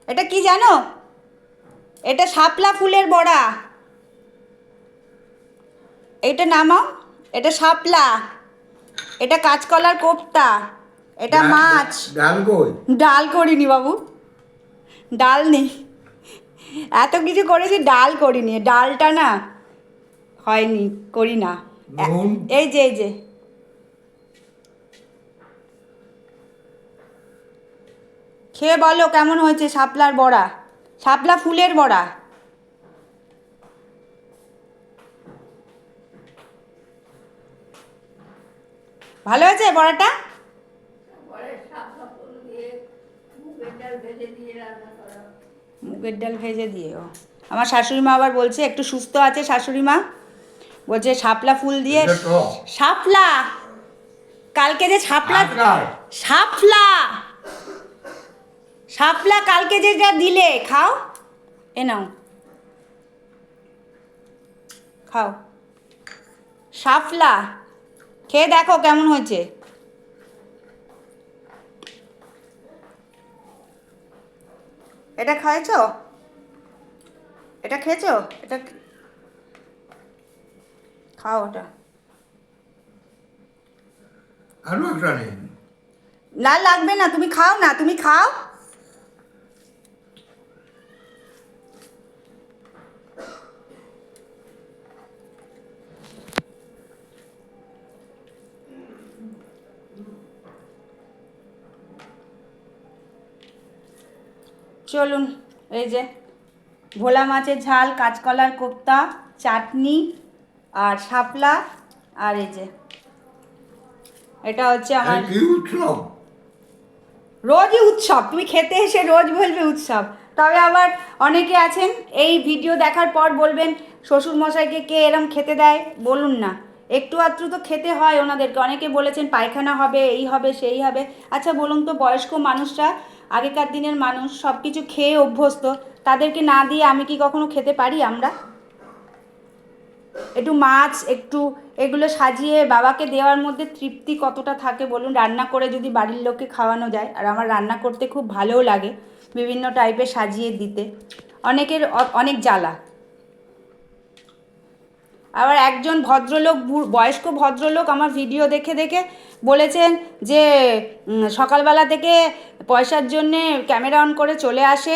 এটা কি জানো? এটা শাপলা ফুলের বড়া। এটা নামাও। এটা শাপলা, এটা কাঁচকলার কোপ্তা, এটা মাছ। ডাল কই? ডাল করিনি বাবু, ডাল নেই। এত কিছু করেছি, ডাল করিনি। ডালটা না হয়নি, করি না। নুন? এই যে এই যে, খেয়ে বলো কেমন হয়েছে শাপলার বড়া, শাপলা ফুলের বড়া। ভালো হয়েছে বড়াটা? মুগের ডাল ভেজে দিয়ে, ও আমার শাশুড়ি মা আবার বলছে, একটু সুস্থ আছে শাশুড়ি মা, বলছে শাপলা ফুল দিয়ে। এটা টক। শাপলা, কালকে যে শাপলা, আচার। শাপলা, শাপলা কালকে যে যা দিলে, খাও। এ নাও, খাও শাপলা, খেয়ে দেখো কেমন হয়েছে। এটা খাইছো? এটা খেয়েছো? এটা খাও ওটা। আরো একটা নেই। না লাগবে না, তুমি খাও না, তুমি খাও। চলুন, এই যে ভোলা মাছের ঝাল, কাঁচকলার কোপ্তা, চাটনি আর শাপলা, আর এই যে এটা হচ্ছে আমার। কি উৎসব? রোজই উৎসব, তুমি খেতে এসে রোজ বলবে উৎসব। তবে আবার অনেকে আছেন এই ভিডিও দেখার পর বলবেন, শ্বশুরমশাইকে কে এরম খেতে দেয়, বলুন না। একটু আধটু তো খেতে হয় ওনাদেরকে। অনেকে বলেছেন পায়খানা হবে, এই হবে, সেই হবে। আচ্ছা বলুন তো, বয়স্ক মানুষরা, আগেকার দিনের মানুষ, সব কিছু খেয়ে অভ্যস্ত, তাদেরকে না দিয়ে আমি কি কখনো খেতে পারি? আমরা একটু মাছ, একটু এগুলো সাজিয়ে বাবাকে দেওয়ার মধ্যে তৃপ্তি কতটা থাকে বলুন। রান্না করে যদি বাড়ির লোককে খাওয়ানো যায়, আর আমার রান্না করতে খুব ভালোও লাগে, বিভিন্ন টাইপের সাজিয়ে দিতে। অনেকের অনেক জ্বালা। আবার একজন ভদ্রলোক, বয়স্ক ভদ্রলোক আমার ভিডিও দেখে দেখে বলেছেন যে সকালবেলা থেকে পয়সার জন্যে ক্যামেরা অন করে চলে আসে,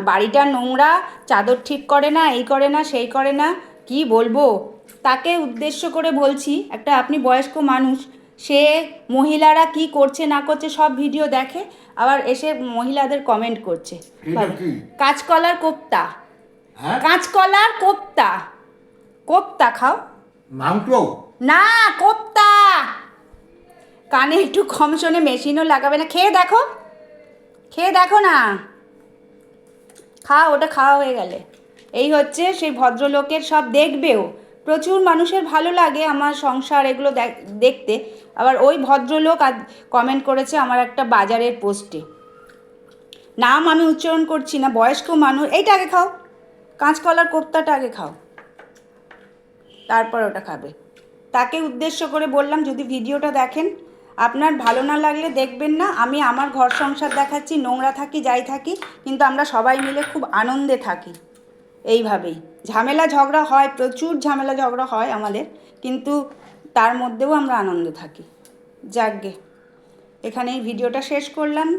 বাড়িটা নোংরা, চাদর ঠিক করে না, এই করে না, সেই করে না। কি বলবো, তাকে উদ্দেশ্য করে বলছি, একটা আপনি বয়স্ক মানুষ, সে মহিলারা কি করছে না করছে সব ভিডিও দেখে, আবার এসে মহিলাদের কমেন্ট করছে। এটা কি? কাঁচকলার কোপ্তা, হ্যাঁ? কাঁচকলার কোপ্তা, কোপ্তা খাও। মাংস? না, কোপ্তা। কানে একটু কম শোনে, মেশিনও লাগাবে না। খেয়ে দেখো, খেয়ে দেখো না, খাও, ওটা খাওয়া হয়ে গেলে। এই হচ্ছে সেই ভদ্রলোকের, সব দেখবেও, প্রচুর মানুষের ভালো লাগে আমার সংসার এগুলো দেখতে। আবার ওই ভদ্রলোক আজ কমেন্ট করেছে আমার একটা বাজারের পোস্টে, নাম আমি উচ্চারণ করছি না, বয়স্ক মানুষ। এইটা আগে খাও, কাঁচকলার কোপ্তাটা আগে খাও, তারপর ওটা খাবে। তাকে উদ্দেশ্য করে বললাম, যদি ভিডিওটা দেখেন, আপনার ভালো না লাগলে দেখবেন না। আমি আমার ঘর সংসার দেখাচ্ছি, নোংরা থাকি, যাই থাকি, কিন্তু আমরা সবাই মিলে খুব আনন্দে থাকি। এইভাবেই ঝামেলা ঝগড়া হয়, প্রচুর ঝামেলা ঝগড়া হয় আমাদের, কিন্তু তার মধ্যেও আমরা আনন্দে থাকি। যাকগে, এখানেই ভিডিওটা শেষ করলাম।